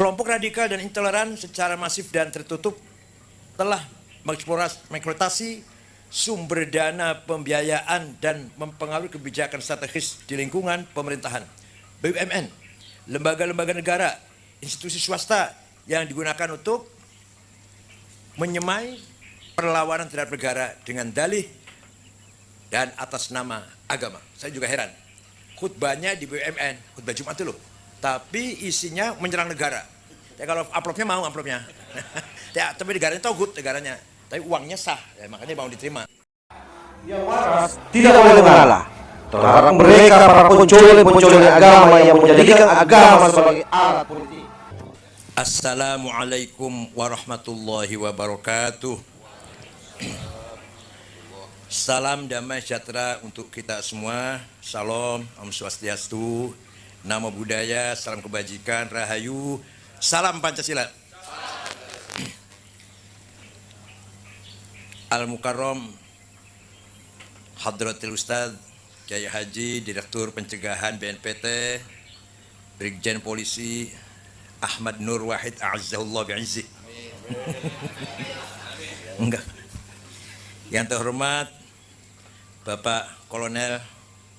Kelompok radikal dan intoleran secara masif dan tertutup telah mengeksploitasi sumber dana pembiayaan dan mempengaruhi kebijakan strategis di lingkungan pemerintahan, BUMN, lembaga-lembaga negara, institusi swasta yang digunakan untuk menyemai perlawanan terhadap negara dengan dalih dan atas nama agama. Saya juga heran, khutbahnya di BUMN, khutbah Jumat itu loh, tapi isinya menyerang negara. Ya kalau amplopnya mau amplopnya, ya tapi negaranya togut negaranya, tapi uangnya sah, ya, makanya mau diterima. Yang waras tidak boleh mengalah terhadap mereka para pencuri agama yang menjadikan agama sebagai alat politik. Assalamualaikum warahmatullahi wabarakatuh. Salam damai sejahtera untuk kita semua. Salam, Om Swastiastu, Namo Buddhaya, salam kebajikan, Rahayu, salam Pancasila. Al-Mukarram Hadratil Ustadz Kiai Haji Direktur Pencegahan BNPT Brigjen Polisi Ahmad Nur Wahid A'azzahullah bi'izzi. Enggak. Yang terhormat Bapak Kolonel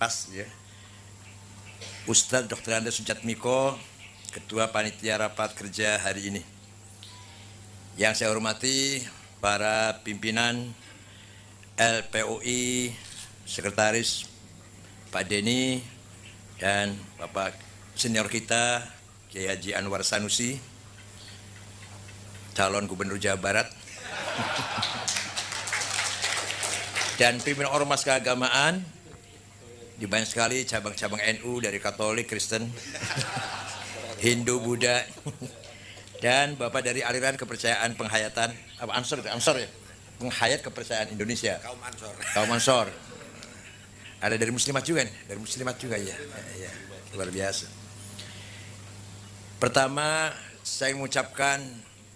Pas ya, Ustadz Dr. Andes Sujatmiko, Ketua Panitia Rapat Kerja hari ini. Yang saya hormati para pimpinan LPOI, Sekretaris Pak Denny dan Bapak senior kita Kiai Haji Anwar Sanusi, calon Gubernur Jawa Barat, dan pimpinan ormas keagamaan di banyak sekali cabang-cabang NU, dari Katolik, Kristen, Hindu, Buddha, dan Bapak dari aliran kepercayaan penghayatan apa Ansor ya, penghayat kepercayaan Indonesia, kaum Ansor. Ada dari muslimat juga nih, dari muslimat juga ya, luar biasa. Pertama, saya mengucapkan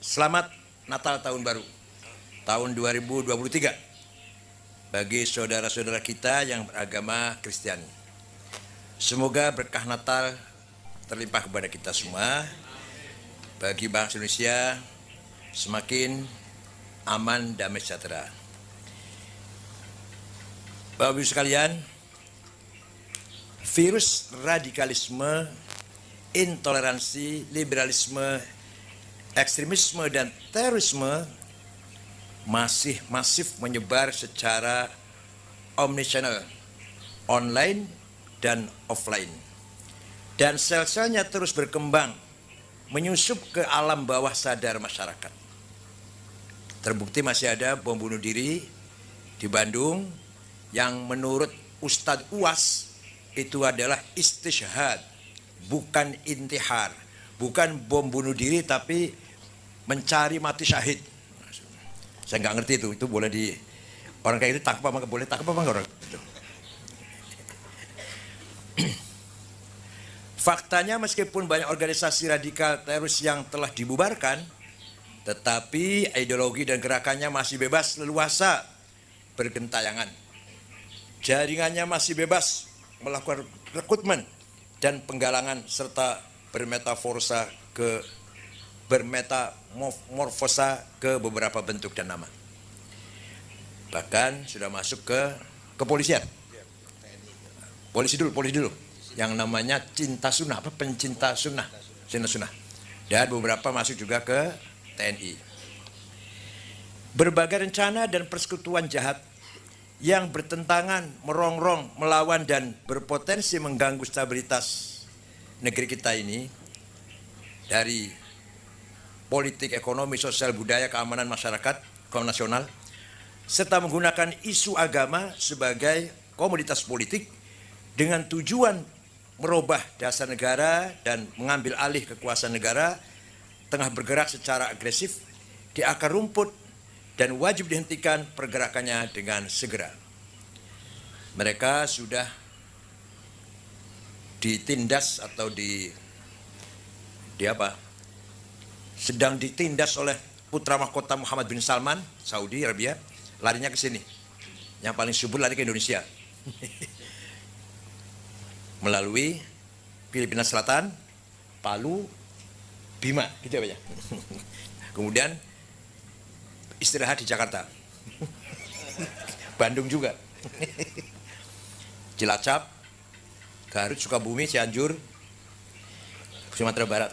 selamat Natal Tahun Baru tahun 2023 bagi saudara-saudara kita yang beragama Kristiani. Semoga berkah Natal terlimpah kepada kita semua, bagi bangsa Indonesia semakin aman, damai, sejahtera. Bapak Ibu sekalian, virus radikalisme, intoleransi, liberalisme, ekstremisme, dan terorisme masih masif menyebar secara omnichannel, online dan offline. Dan sel-selnya terus berkembang, menyusup ke alam bawah sadar masyarakat. Terbukti masih ada bom bunuh diri di Bandung yang menurut Ustadz Uwas itu adalah istishhad, bukan intihar, bukan bom bunuh diri tapi mencari mati syahid. Saya nggak ngerti itu boleh di orang kayak itu tangkap apa nggak boleh tangkap apa nggak orang itu. Faktanya meskipun banyak organisasi radikal teroris yang telah dibubarkan, tetapi ideologi dan gerakannya masih bebas leluasa bergentayangan. Jaringannya masih bebas melakukan rekrutmen dan penggalangan serta bermetamorfosa ke beberapa bentuk dan nama. Bahkan sudah masuk ke kepolisian. Polisi dulu. Yang namanya cinta sunnah, pencinta sunnah, cinta sunnah. Dan beberapa masuk juga ke TNI. Berbagai rencana dan persekutuan jahat yang bertentangan, merongrong, melawan, dan berpotensi mengganggu stabilitas negeri kita ini, dari politik, ekonomi, sosial, budaya, keamanan masyarakat, kaum nasional, serta menggunakan isu agama sebagai komoditas politik dengan tujuan merubah dasar negara dan mengambil alih kekuasaan negara, tengah bergerak secara agresif di akar rumput dan wajib dihentikan pergerakannya dengan segera. Mereka sudah ditindas atau sedang ditindas oleh putra mahkota Muhammad bin Salman, Saudi Arabia, larinya ke sini. Yang paling subur lari ke Indonesia. Melalui Filipina Selatan, Palu, Bima, gitu ya Pak ya. Kemudian istirahat di Jakarta. Bandung juga. Cilacap, Garut, Sukabumi, Cianjur, Sumatera Barat,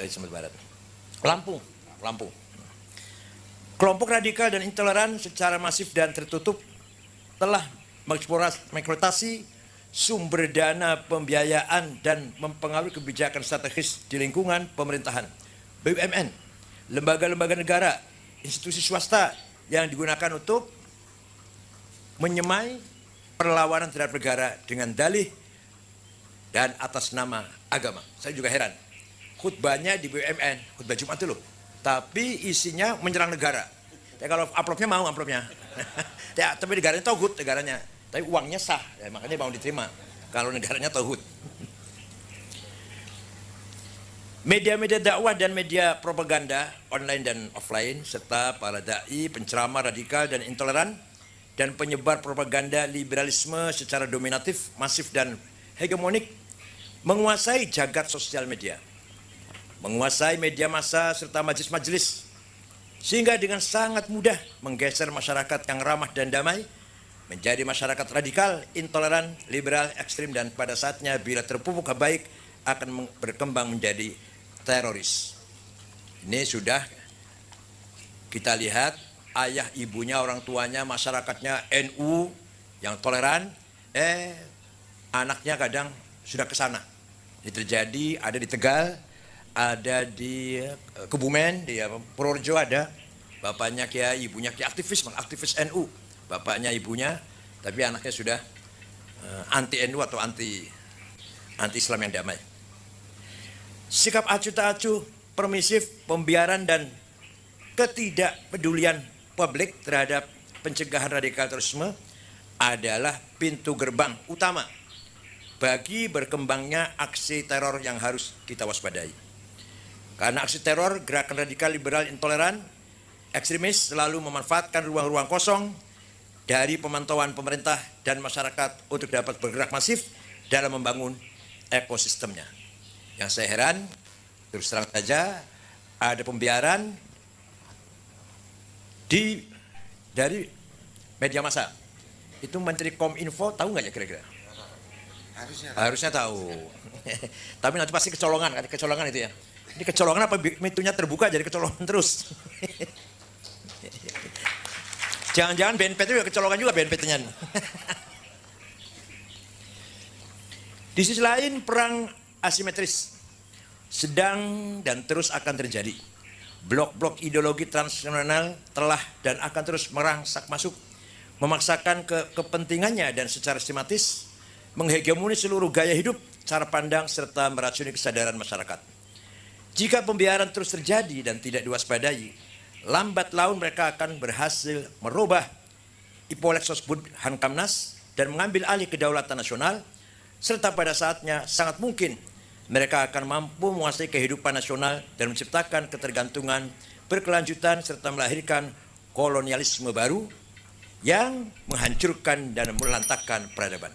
Lampung. Kelompok radikal dan intoleran secara masif dan tertutup telah mengeksploitasi sumber dana pembiayaan dan mempengaruhi kebijakan strategis di lingkungan pemerintahan, BUMN, lembaga-lembaga negara, institusi swasta yang digunakan untuk menyemai perlawanan terhadap negara dengan dalih dan atas nama agama. Saya juga heran, khutbahnya di BUMN, khutbah Jumat itu loh, tapi isinya menyerang negara. Ya kalau amplopnya mau amplopnya, ya tapi negaranya tauhid negaranya, tapi uangnya sah, ya, makanya mau diterima. Kalau negaranya tauhid. Media-media dakwah dan media propaganda online dan offline serta para dai, penceramah radikal dan intoleran dan penyebar propaganda liberalisme secara dominatif, masif dan hegemonik menguasai jagat sosial media, menguasai media massa serta majelis-majelis, sehingga dengan sangat mudah menggeser masyarakat yang ramah dan damai menjadi masyarakat radikal, intoleran, liberal, ekstrim, dan pada saatnya bila terpupuk baik akan berkembang menjadi teroris. Ini sudah kita lihat ayah ibunya, orang tuanya, masyarakatnya NU yang toleran, anaknya kadang sudah ke sana. Ini terjadi, ada di Tegal, ada di Kebumen, di Purworejo ada, bapaknya kiai, ibunya kiai, aktivis NU, bapaknya ibunya, tapi anaknya sudah anti NU atau anti Islam yang damai. Sikap acuh tak acuh, permisif, pembiaran dan ketidakpedulian publik terhadap pencegahan radikal terorisme adalah pintu gerbang utama bagi berkembangnya aksi teror yang harus kita waspadai. Karena aksi teror, gerakan radikal, liberal, intoleran, ekstremis selalu memanfaatkan ruang-ruang kosong dari pemantauan pemerintah dan masyarakat untuk dapat bergerak masif dalam membangun ekosistemnya. Yang saya heran, terus terang saja, ada pembiaran dari media massa. Itu Menteri Kominfo tahu nggak ya kira-kira? Harusnya tahu. Tapi nanti pasti kecolongan itu ya. Ini kecolongan apa pintunya terbuka jadi kecolongan terus. Jangan-jangan BNPT juga kecolongan juga BNPT-nya. Di sisi lain perang asimetris sedang dan terus akan terjadi. Blok-blok ideologi transnasional telah dan akan terus merangsak masuk, memaksakan kepentingannya dan secara sistematis menghegemoni seluruh gaya hidup, cara pandang, serta meracuni kesadaran masyarakat. Jika pembiaran terus terjadi dan tidak diwaspadai, lambat laun mereka akan berhasil merubah Ipolek Sosbud Hankamnas dan mengambil alih kedaulatan nasional, serta pada saatnya sangat mungkin mereka akan mampu menguasai kehidupan nasional dan menciptakan ketergantungan berkelanjutan serta melahirkan kolonialisme baru yang menghancurkan dan melantakkan peradaban.